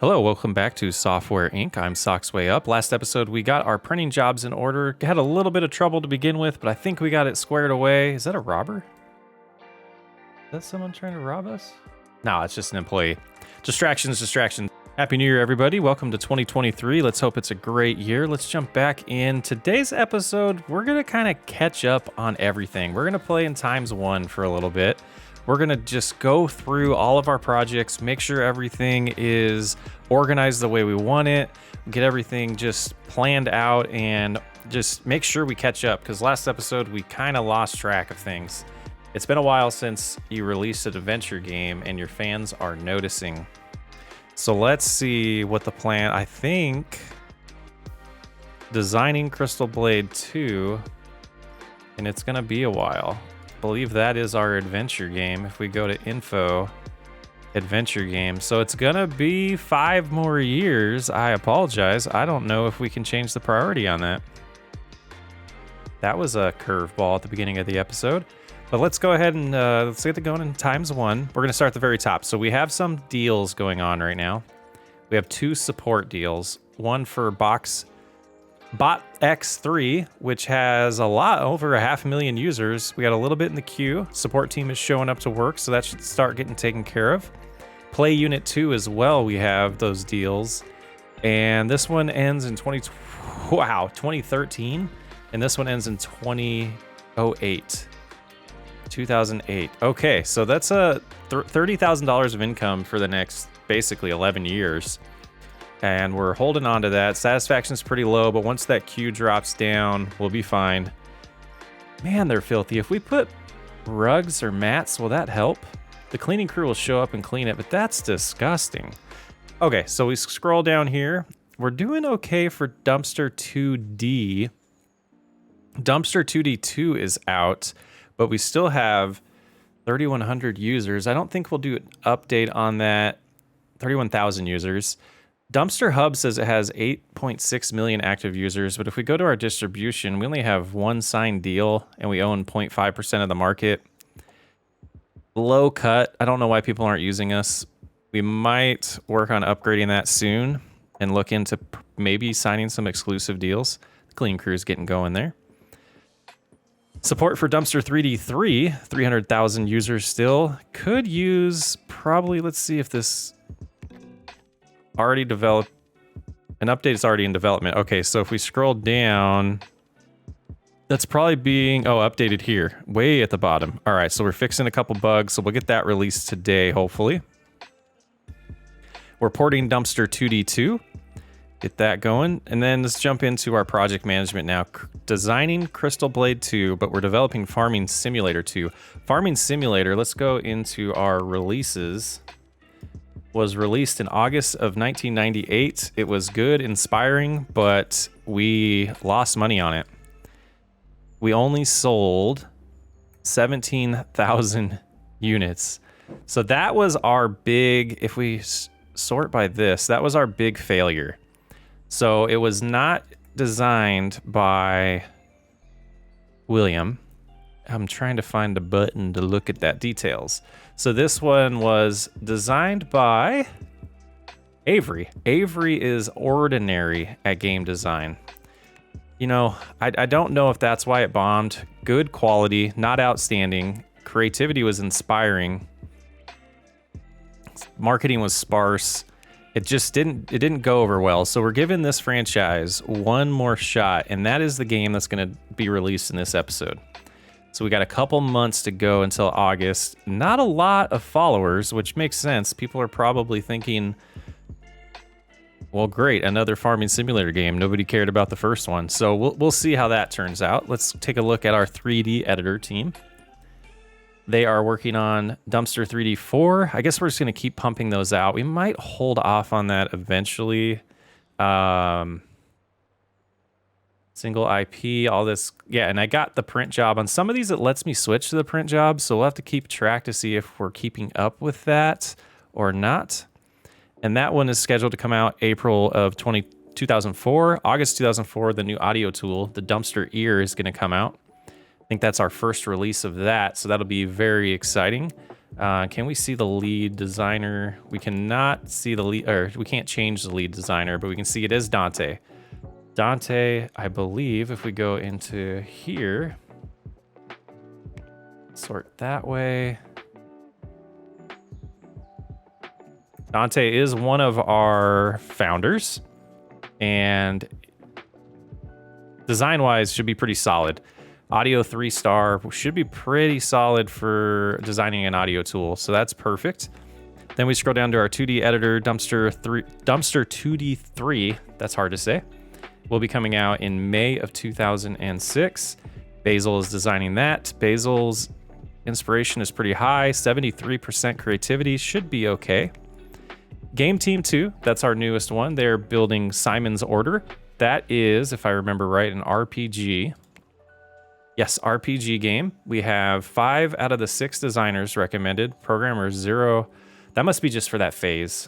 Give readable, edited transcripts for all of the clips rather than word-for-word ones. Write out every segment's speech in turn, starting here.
Hello, welcome back to Software Inc. I'm Socks Way Up. Last episode, we got our printing jobs in order. Had a little bit of trouble to begin with, but I think we got it squared away. Is that a robber? Is that someone trying to rob us? No, it's just an employee. Distractions. Happy New Year, everybody. Welcome to 2023. Let's hope it's a great year. Let's jump back in. Today's episode, we're going to kind of catch up on everything. We're going to play in times one for a little bit. We're going to just go through all of our projects, make sure everything is organized the way we want it, get everything just planned out, and just make sure we catch up, because last episode we kind of lost track of things. It's been a while since you released an adventure game and your fans are noticing. So let's see what the plan. I think designing Crystal Blade 2, and it's going to be a while. I believe that is our adventure game. If we go to info, adventure game. So it's going to be 5 more years. I apologize. I don't know if we can change the priority on that. That was a curveball at the beginning of the episode. But let's go ahead and let's get it going in times one. We're going to start at the very top. So we have some deals going on right now. We have 2 support deals. One for Bot X3, which has a lot over 500,000 users. We got a little bit in the queue. Support team is showing up to work, so that should start getting taken care of. Play Unit 2 as well, we have those deals. And this one ends in 2013. And this one ends in 2008. Okay, so that's a $30,000 of income for the next basically 11 years. And we're holding on to that. Satisfaction's pretty low, but once that queue drops down, we'll be fine. Man, they're filthy. If we put rugs or mats, will that help? The cleaning crew will show up and clean it, but that's disgusting. Okay, so we scroll down here. We're doing okay for Dumpster 2D. Dumpster 2D2 is out, but we still have 3,100 users. I don't think we'll do an update on that. 31,000 users. Dumpster Hub says it has 8.6 million active users, but if we go to our distribution, we only have 1 signed deal and we own 0.5% of the market. Low cut. I don't know why people aren't using us. We might work on upgrading that soon and look into maybe signing some exclusive deals. The clean crew is getting going there. Support for Dumpster 3D3, 300,000 users still. Could use probably, let's see if this already developed. An update is already in development. Okay, so if we scroll down, that's probably being updated here, way at the bottom. All right, so we're fixing a couple bugs, so we'll get that released today, hopefully. We're porting Dumpster 2D2. Get that going, and then let's jump into our project management now. Designing Crystal Blade 2, but we're developing Farming Simulator 2. Farming Simulator, let's go into our releases. Was released in August of 1998. It was good, inspiring, but we lost money on it. We only sold 17,000 units. So that was our big, if we sort by this, that was our big failure. So it was not designed by William. I'm trying to find a button to look at that details. So this one was designed by Avery. Avery is ordinary at game design. You know, I don't know if that's why it bombed. Good quality, not outstanding. Creativity was inspiring. Marketing was sparse. It didn't go over well. So we're giving this franchise one more shot, and that is the game that's going to be released in this episode. So we got a couple months to go until August. Not a lot of followers, which makes sense. People are probably thinking, well, great, another Farming Simulator game. Nobody cared about the first one. So we'll see how that turns out. Let's take a look at our 3D editor team. They are working on Dumpster 3D4. I guess we're just going to keep pumping those out. We might hold off on that eventually. Single IP, all this. Yeah, and I got the print job. On some of these, it lets me switch to the print job, so we'll have to keep track to see if we're keeping up with that or not. And that one is scheduled to come out April of 2004. August 2004, the new audio tool, the Dumpster Ear, is going to come out. I think that's our first release of that, so that'll be very exciting. Can we see the lead designer? We cannot see the lead, or we can't change the lead designer, but we can see it is Dante. Dante, I believe if we go into here, sort that way. Dante is one of our founders, and design-wise should be pretty solid. Audio 3-star should be pretty solid for designing an audio tool, so that's perfect. Then we scroll down to our 2D editor, Dumpster 2D 3. That's hard to say. Will be coming out in May of 2006. Basil is designing that. Basil's inspiration is pretty high. 73% creativity should be okay. Game Team 2, that's our newest one. They're building Simon's Order. That is, if I remember right, an RPG. Yes, RPG game. We have 5 out of the 6 designers recommended. Programmer 0. That must be just for that phase.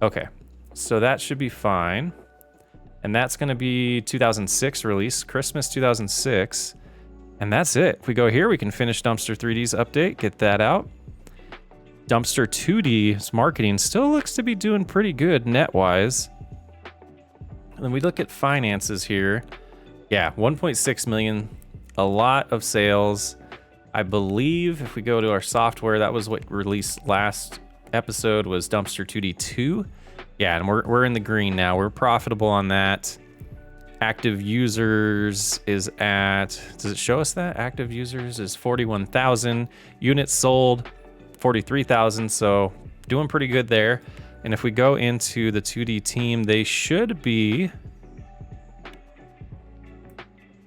Okay, so that should be fine. And that's going to be 2006 release, Christmas 2006. And that's it. If we go here, we can finish Dumpster 3D's update, get that out. Dumpster 2D's marketing still looks to be doing pretty good net-wise. And then we look at finances here. Yeah, 1.6 million, a lot of sales. I believe if we go to our software, that was what released last episode, was Dumpster 2D 2. Yeah, and we're in the green now. We're profitable on that. Active users is at, does it show us that? Active users is 41,000. Units sold, 43,000. So doing pretty good there. And if we go into the 2D team, they should be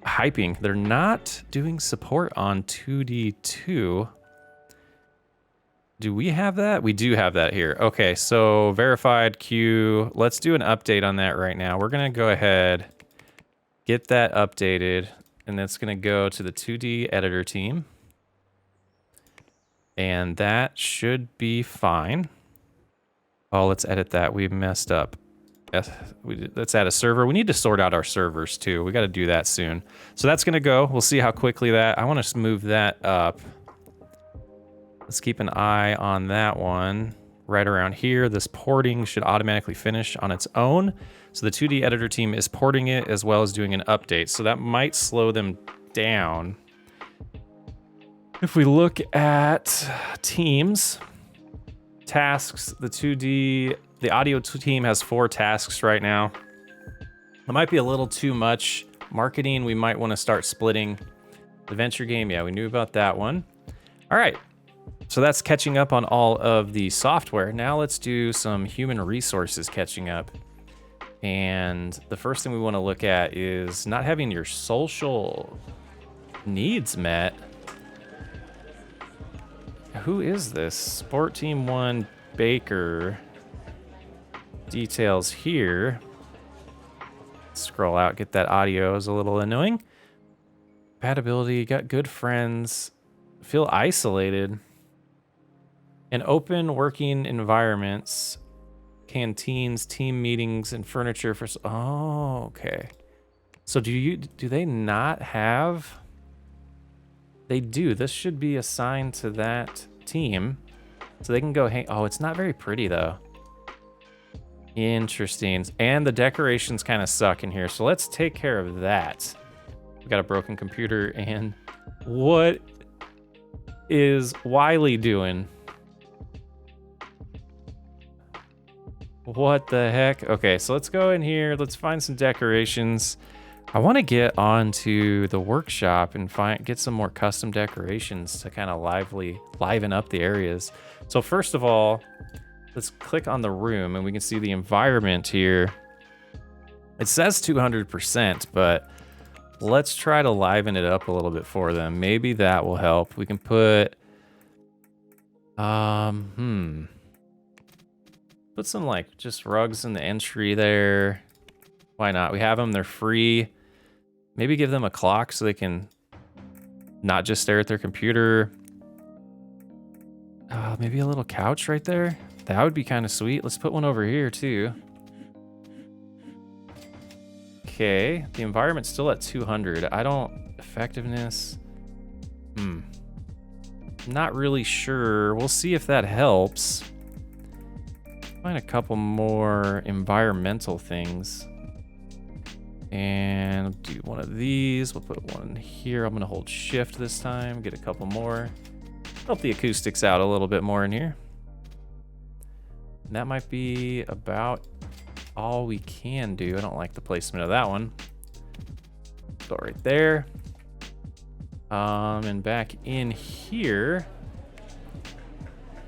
hyping. They're not doing support on 2D2. Do we have that? We do have that here. Okay, so verified queue. Let's do an update on that right now. We're going to go ahead, get that updated, and that's going to go to the 2D editor team. And that should be fine. Oh, let's edit that. We messed up. Let's add a server. We need to sort out our servers too. We got to do that soon. So that's going to go. We'll see how quickly that, I want to move that up. Let's keep an eye on that one right around here. This porting should automatically finish on its own. So the 2D editor team is porting it as well as doing an update. So that might slow them down. If we look at teams, tasks, the audio team has 4 tasks right now. It might be a little too much. Marketing, we might want to start splitting. The venture game, yeah, we knew about that one. All right. So that's catching up on all of the software. Now let's do some human resources catching up. And the first thing we want to look at is not having your social needs met. Who is this? Sport Team 1 Baker. Details here. Scroll out, get that audio is a little annoying. Compatibility, got good friends. Feel isolated. In open working environments, canteens, team meetings, and furniture for... Oh, okay. So do they not have... They do. This should be assigned to that team. So they can go hang... Oh, it's not very pretty, though. Interesting. And the decorations kind of suck in here. So let's take care of that. We got a broken computer. And what is Wiley doing? What the heck? Okay, so let's go in here. Let's find some decorations. I want to get onto the workshop and get some more custom decorations to kind of liven up the areas. So first of all, let's click on the room and we can see the environment here. It says 200%, but let's try to liven it up a little bit for them. Maybe that will help. We can put, put some like just rugs in the entry there. Why not? We have them, they're free. Maybe give them a clock so they can not just stare at their computer. Maybe a little couch right there. That would be kind of sweet. Let's put one over here too. Okay, the environment's still at 200. Effectiveness. Not really sure. We'll see if that helps. Find a couple more environmental things. And I'll do one of these. We'll put one here. I'm going to hold shift this time. Get a couple more. Help the acoustics out a little bit more in here. And that might be about all we can do. I don't like the placement of that one. Go right there. And back in here.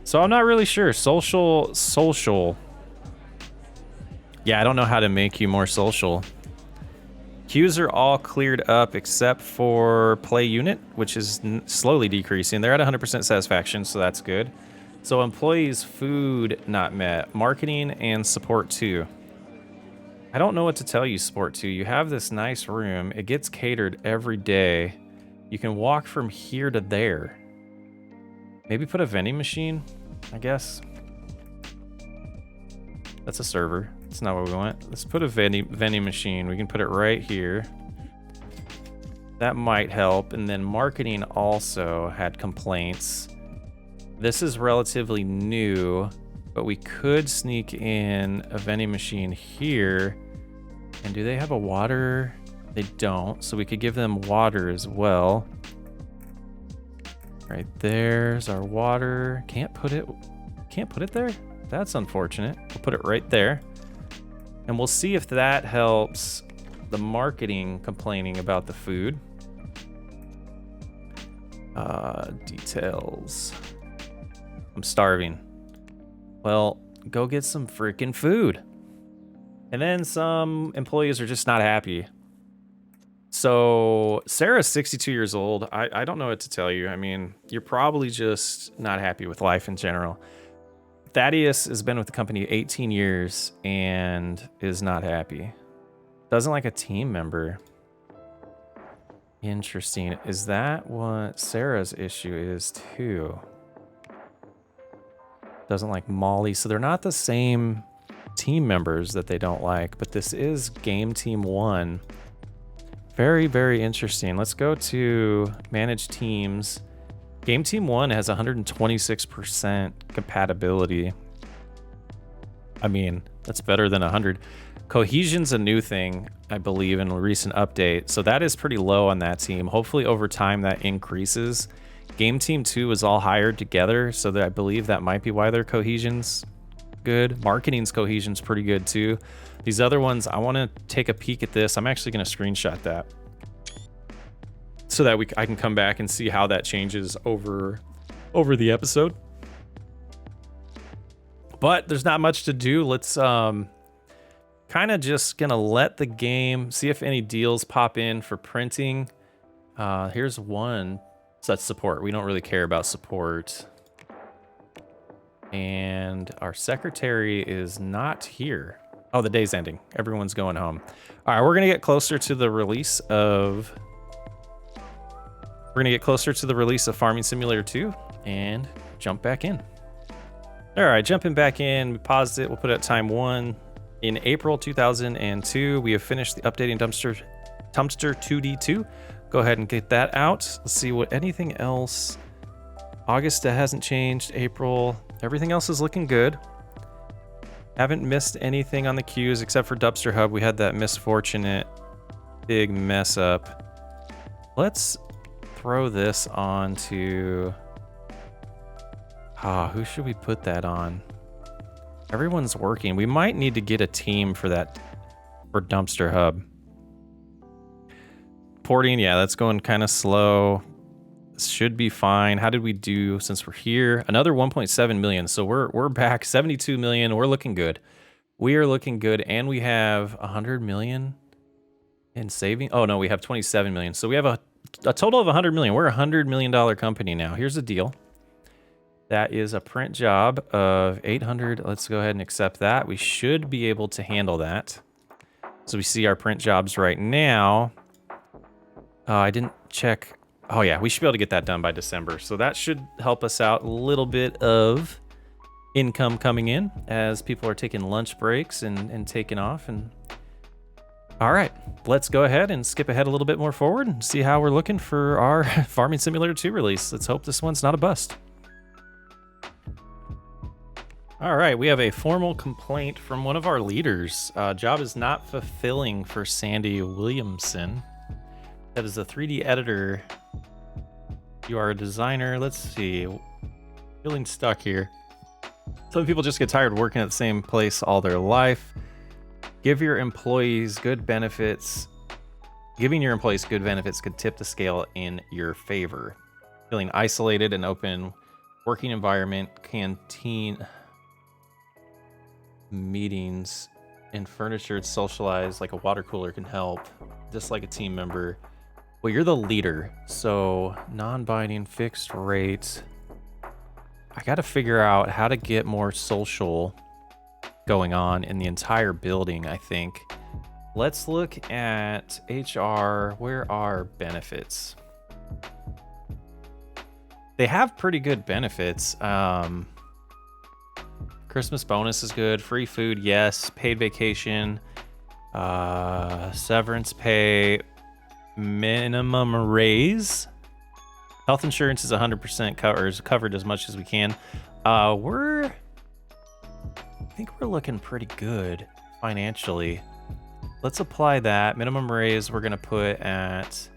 So I'm not really sure. Social. Yeah, I don't know how to make you more social. Queues are all cleared up except for play unit, which is slowly decreasing. They're at 100% satisfaction, so that's good. So employees, food not met. Marketing and support 2. I don't know what to tell you, support 2. You have this nice room. It gets catered every day. You can walk from here to there. Maybe put a vending machine, I guess. That's a server. That's not what we want. Let's put a vending machine. We can put it right here. That might help. And then marketing also had complaints. This is relatively new, but we could sneak in a vending machine here. And do they have a water? They don't, so we could give them water as well. Right there's our water. Can't put it there? That's unfortunate. We'll put it right there. And we'll see if that helps the marketing complaining about the food. Details. I'm starving. Well, go get some freaking food. And then some employees are just not happy. So Sarah's 62 years old. I don't know what to tell you. I mean, you're probably just not happy with life in general. Thaddeus has been with the company 18 years and is not happy. Doesn't like a team member. Interesting. Is that what Sarah's issue is too? Doesn't like Molly. So they're not the same team members that they don't like, but this is game team 1. Very, very interesting. Let's go to manage teams. Game team 1 has 126% compatibility. I mean, that's better than 100. Cohesion's a new thing, I believe, in a recent update. So that is pretty low on that team. Hopefully over time that increases. Game team 2 is all hired together, so that I believe that might be why their cohesion's good. Marketing's cohesion's pretty good too. These other ones, I want to take a peek at this. I'm actually going to screenshot that so that I can come back and see how that changes over the episode. But there's not much to do. Let's kind of just gonna let the game see if any deals pop in for printing. Here's one. So that's support. We don't really care about support. And our secretary is not here. Oh, the day's ending. Everyone's going home. All right, we're gonna get closer to the release of Farming Simulator 2 and jump back in. All right, jumping back in, we paused it. We'll put it at time 1. In April 2002, we have finished the updating Dumpster 2D2. Go ahead and get that out. Let's see what anything else. August hasn't changed. April, everything else is looking good. Haven't missed anything on the queues except for Dumpster Hub. We had that misfortunate big mess up. Let's throw this on to... who should we put that on? Everyone's working. We might need to get a team for that, for Dumpster Hub. Porting, yeah, that's going kind of slow. This should be fine. How did we do since we're here? Another 1.7 million. So we're back 72 million. We're looking good. We are looking good, and we have 100 million in saving. Oh no, we have 27 million. So we have a total of 100 million. We're a $100 million company now. Here's the deal. That is a print job of 800. Let's go ahead and accept that. We should be able to handle that. So we see our print jobs right now. I didn't check. Oh yeah, we should be able to get that done by December. So that should help us out. A little bit of income coming in as people are taking lunch breaks and taking off and All right, let's go ahead and skip ahead a little bit more forward and see how we're looking for our Farming Simulator 2 release. Let's hope this one's not a bust. All right, we have a formal complaint from one of our leaders. Job is not fulfilling for Sandy Williamson. That is a 3D editor. You are a designer. Let's see. Feeling stuck here. Some people just get tired of working at the same place all their life. Give your employees good benefits. Giving your employees good benefits could tip the scale in your favor. Feeling isolated and open working environment, canteen meetings, and furniture to socialize like a water cooler can help. Just like a team member. Well, you're the leader, so non-binding fixed rate. I got to figure out how to get more social going on in the entire building, I think. Let's look at HR. Where are benefits? They have pretty good benefits. Christmas bonus is good. Free food, yes. Paid vacation. Severance pay. Minimum raise. Health insurance is 100% covered as much as we can. I think we're looking pretty good financially. Let's apply that. Minimum raise we're gonna put at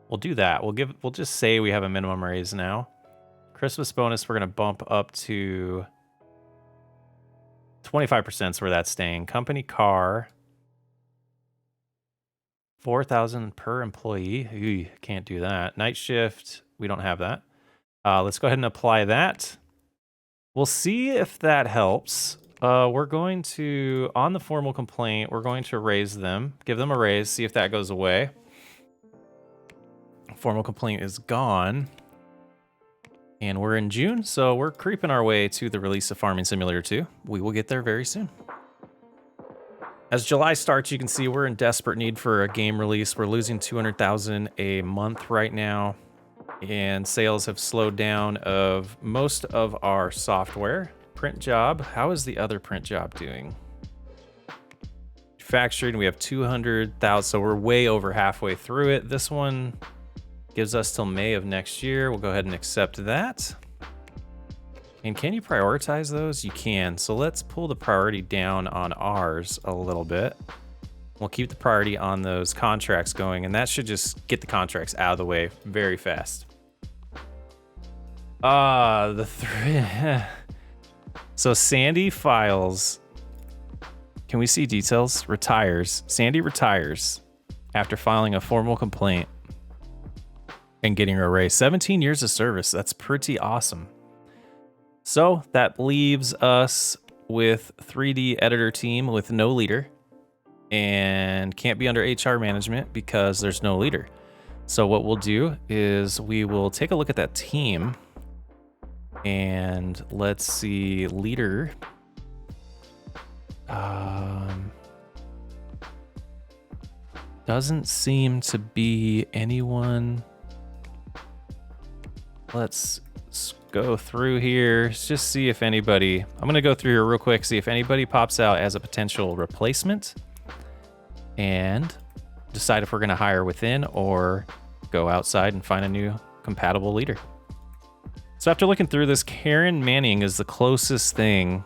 We'll do that. We'll just say we have a minimum raise now. Christmas bonus we're gonna bump up to 25% is where that's staying. Company car, 4,000 per employee. Ooh, can't do that. Night shift, we don't have that. Let's go ahead and apply that. We'll see if that helps. We're going to, on the formal complaint, we're going to raise them, give them a raise, see if that goes away. Formal complaint is gone. And we're in June, so we're creeping our way to the release of Farming Simulator 2. We will get there very soon. As July starts, you can see we're in desperate need for a game release. We're losing 200,000 a month right now, and sales have slowed down of most of our software. Print job, how is the other print job doing? Manufacturing, we have 200,000, so we're way over halfway through it. This one gives us till May of next year. We'll go ahead and accept that. And can you prioritize those? You can. So let's pull the priority down on ours a little bit. We'll keep the priority on those contracts going, and that should just get the contracts out of the way very fast. So Sandy files. Can we see details? Retires. Sandy retires after filing a formal complaint and getting her raise. 17 years of service. That's pretty awesome. So that leaves us with 3D editor team with no leader and can't be under HR management because there's no leader. So what we'll do is we will take a look at that team and let's see leader. Doesn't seem to be anyone. Let's go through here, just see if anybody, I'm gonna go through here real quick, see if anybody pops out as a potential replacement and decide if we're gonna hire within or go outside and find a new compatible leader. So after looking through this, Karen Manning is the closest thing.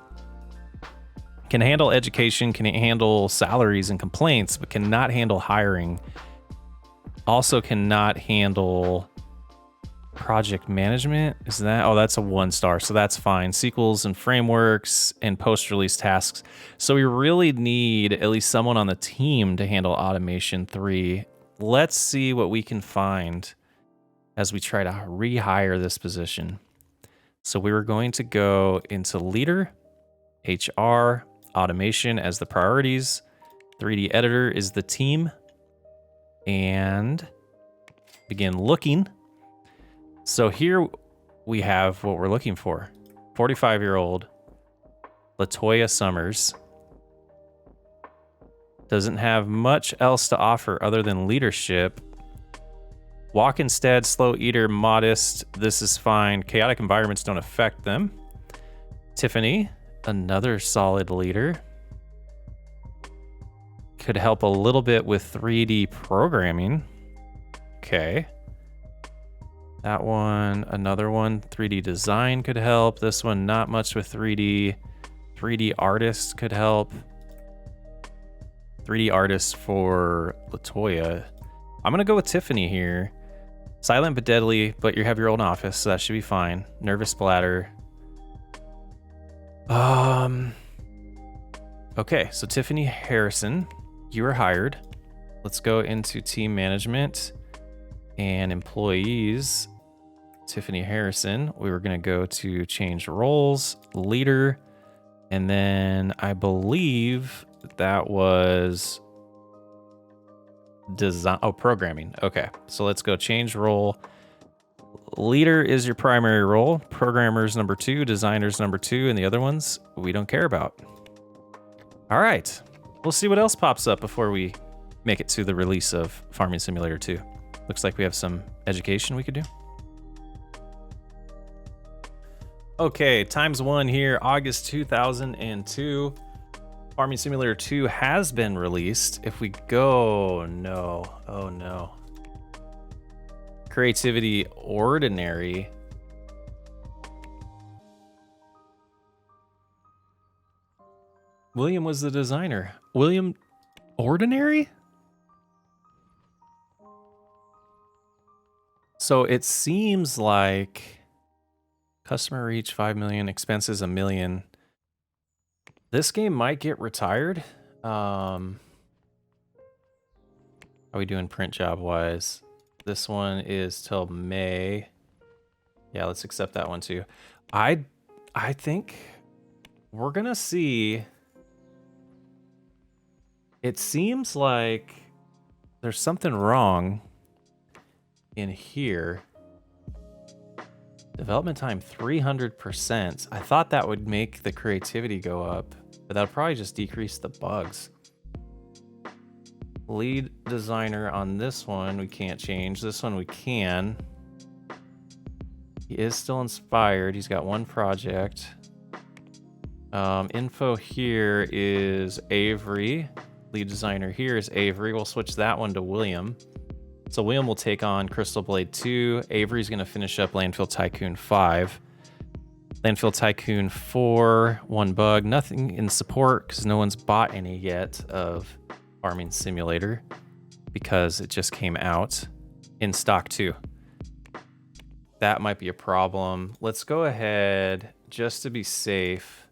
Can handle education, can handle salaries and complaints, but cannot handle hiring. Also cannot handle project management. Is that, oh, that's a 1-star, so that's fine. SQLs and frameworks and post-release tasks. So we really need at least someone on the team to handle automation 3. Let's see what we can find as we try to rehire this position. So we were going to go into leader, HR, automation as the priorities. 3D editor is the team, and begin looking. So here we have what we're looking for. 45-year-old Latoya Summers. Doesn't have much else to offer other than leadership. Walk instead, slow eater, modest. This is fine. Chaotic environments don't affect them. Tiffany, another solid leader. Could help a little bit with 3D programming. Okay. That one, another one, 3D design could help. This one, not much with 3D. 3D artist could help. 3D artist for Latoya. I'm gonna go with Tiffany here. Silent but deadly, but you have your own office, so that should be fine. Nervous bladder. Okay, so Tiffany Harrison, you are hired. Let's go into team management and employees. Tiffany Harrison, we were gonna go to change roles, leader, and then I believe that was design, programming. Okay, so let's go change role. Leader is your primary role, programmer's number 2, designer's number 2, and the other ones we don't care about. All right, we'll see what else pops up before we make it to the release of Farming Simulator 2. Looks like we have some education we could do. Okay, ×1 here, August 2002. Farming Simulator 2 has been released. If we go, no, oh no. Creativity ordinary. William was the designer. William ordinary? So it seems like customer reach 5 million, expenses 1 million. This game might get retired. How are we doing print job wise? This one is till May. Yeah, let's accept that one too. I think we're gonna see. It seems like there's something wrong in here. Development time 300%. I thought that would make the creativity go up, but that'll probably just decrease the bugs. Lead designer on this one, we can't change. This one we can. He is still inspired. He's got one project. Info here is Avery. Lead designer here is Avery. We'll switch that one to William. So William will take on Crystal Blade 2. Avery's going to finish up Landfill Tycoon 5. Landfill Tycoon 4, 1 bug. Nothing in support because no one's bought any yet of Farming Simulator because it just came out in stock too. That might be a problem. Let's go ahead, just to be safe.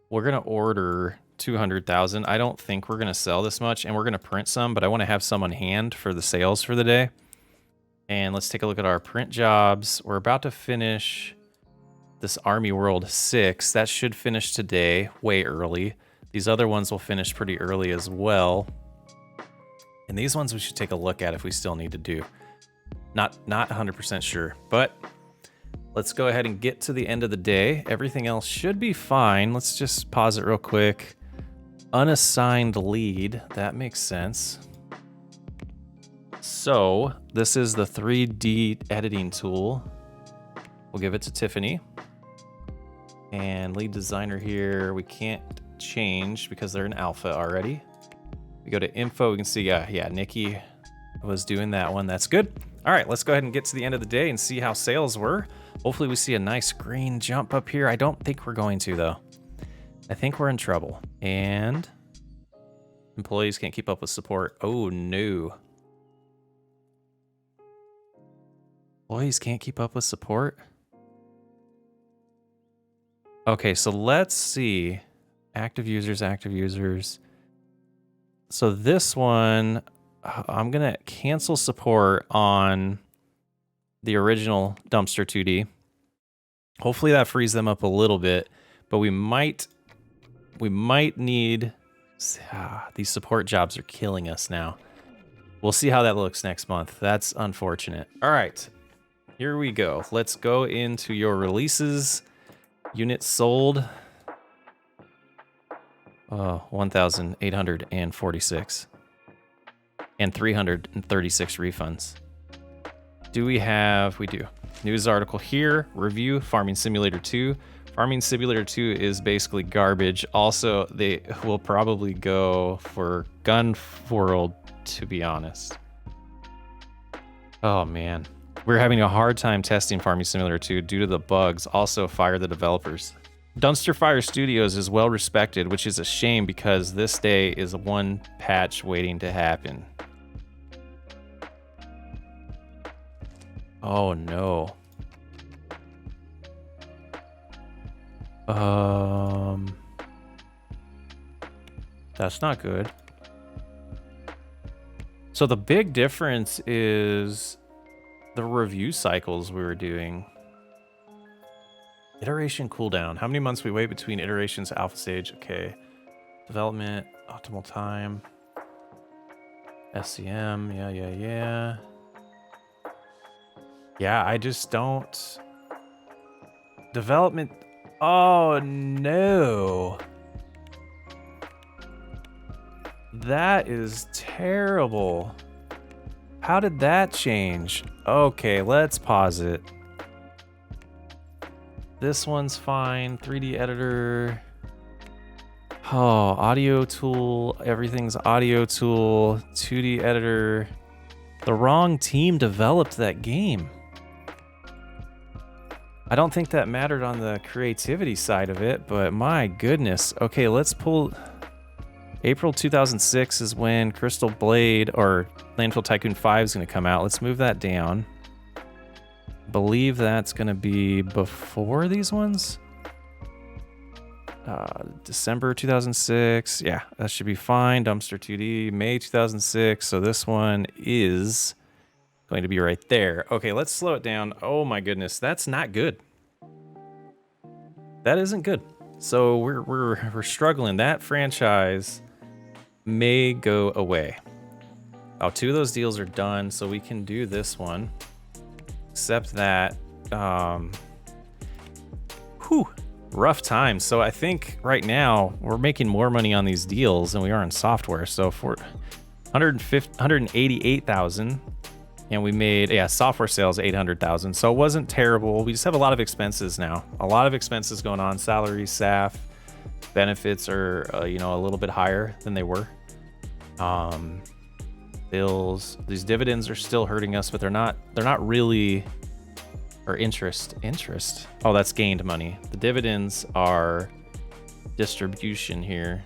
We're going to order 200,000. I don't think we're going to sell this much, and we're going to print some, but I want to have some on hand for the sales for the day. And let's take a look at our print jobs. We're about to finish this Army World 6. That should finish today, way early. These other ones will finish pretty early as well. And these ones we should take a look at if we still need to do. Not 100% sure, but let's go ahead and get to the end of the day. Everything else should be fine. Let's just pause it real quick. Unassigned lead, that makes sense. So this is the 3D editing tool. We'll give it to Tiffany. And lead designer here, we can't change because they're in alpha already. We go to info, we can see, yeah, Nikki was doing that one. That's good. All right, let's go ahead and get to the end of the day and see how sales were. Hopefully we see a nice green jump up here. I don't think we're going to though. I think we're in trouble. And employees can't keep up with support. Oh no. Employees can't keep up with support. Okay, so let's see. Active users, active users. So this one, I'm gonna cancel support on the original Dumpster 2D. Hopefully that frees them up a little bit, but we might need, these support jobs are killing us now. We'll see how that looks next month. That's unfortunate. All right, here we go. Let's go into your releases. Units sold. 1,846. And 336 refunds. Do we have, we do. News article here, review Farming Simulator 2. Farming Simulator 2 is basically garbage. Also, they will probably go for Gun World, to be honest. Oh man. We're having a hard time testing Farming Simulator 2 due to the bugs. Also, fire the developers. Dumpster Fire Studios is well respected, which is a shame because this day is one patch waiting to happen. Oh no. That's not good. So the big difference is the review cycles we were doing. Iteration cooldown. How many months we wait between iterations, alpha stage? Okay. Development, optimal time. SCM, yeah. Yeah, I just don't. Development. Oh no. That is terrible. How did that change? Okay, let's pause it. This one's fine. 3D editor. Oh, audio tool. Everything's audio tool. 2D editor. The wrong team developed that game. I don't think that mattered on the creativity side of it, but my goodness. Okay, let's pull. April 2006 is when Crystal Blade or Landfill Tycoon 5 is going to come out. Let's move that down. Believe that's going to be before these ones. December 2006. Yeah, that should be fine. Dumpster 2D, May 2006. So this one is going to be right there. Okay, let's slow it down. Oh my goodness, that's not good. That isn't good. So we're struggling. That franchise may go away. Oh, 2 of those deals are done, so we can do this one. Except that, rough time. So I think right now we're making more money on these deals than we are in software. So for 188,000, and we made software sales 800,000. So it wasn't terrible. We just have a lot of expenses now. A lot of expenses going on. Salary, staff, benefits are a little bit higher than they were. Bills. These dividends are still hurting us, but they're not really. Or interest. Oh, that's gained money. The dividends are distribution here,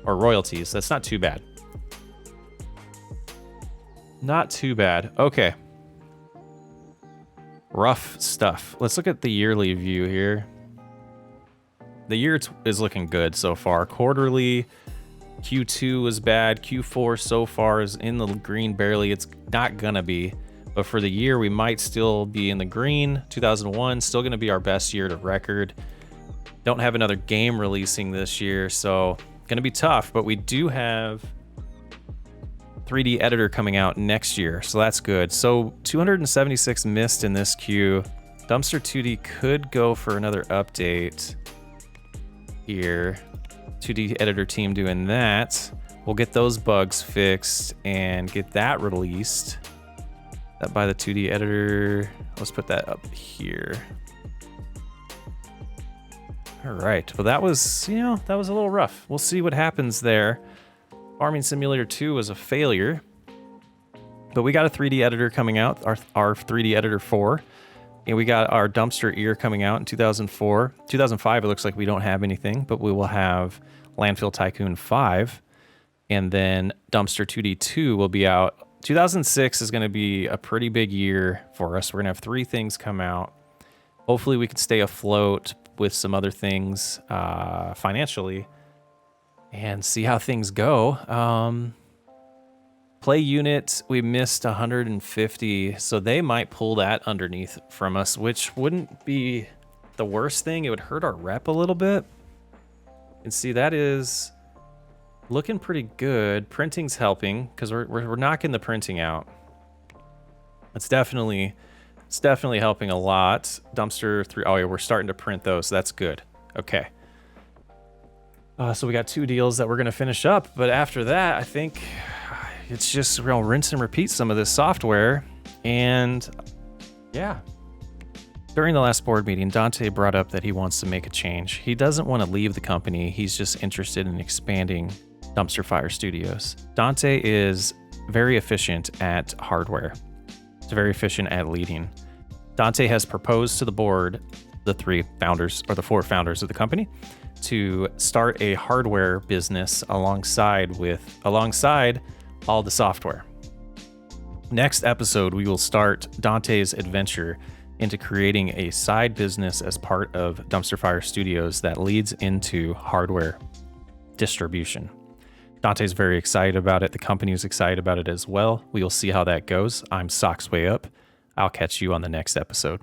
or royalties. That's not too bad. Not too bad. Okay. Rough stuff. Let's look at the yearly view here. The year is looking good so far. Quarterly, Q2 was bad. Q4 so far is in the green barely. It's not gonna be. But for the year, we might still be in the green. 2001, still going to be our best year to record. Don't have another game releasing this year, so going to be tough. But we do have 3D editor coming out next year, so that's good. So 276 missed in this queue. Dumpster 2D could go for another update here. 2D editor team doing that. We'll get those bugs fixed and get that released. That by the 2D editor. Let's put that up here. All right. Well, that was, that was a little rough. We'll see what happens there. Farming Simulator 2 was a failure, but we got a 3D editor coming out, our 3D editor 4, and we got our dumpster ear coming out in 2004. 2005, it looks like we don't have anything, but we will have Landfill Tycoon 5, and then Dumpster 2D 2 will be out. 2006 is going to be a pretty big year for us. We're going to have 3 things come out. Hopefully we can stay afloat with some other things financially and see how things go. Play unit, we missed 150, so they might pull that underneath from us, which wouldn't be the worst thing. It would hurt our rep a little bit. And see, that is looking pretty good. Printing's helping because we're knocking the printing out. It's definitely helping a lot. Dumpster 3. Oh yeah, we're starting to print those, so that's good. Okay. So we got 2 deals that we're gonna finish up, but after that, I think it's just rinse and repeat some of this software, and yeah, During the last board meeting, Dante brought up that he wants to make a change. He doesn't want to leave the company. He's just interested in expanding Dumpster Fire Studios. Dante is very efficient at hardware. He's very efficient at leading. Dante has proposed to the board, the four founders of the company, to start a hardware business alongside all the software. Next episode, we will start Dante's adventure into creating a side business as part of Dumpster Fire Studios that leads into hardware distribution. Dante's very excited about it. The company is excited about it as well. We will see how that goes. I'm Socks Way Up. I'll catch you on the next episode.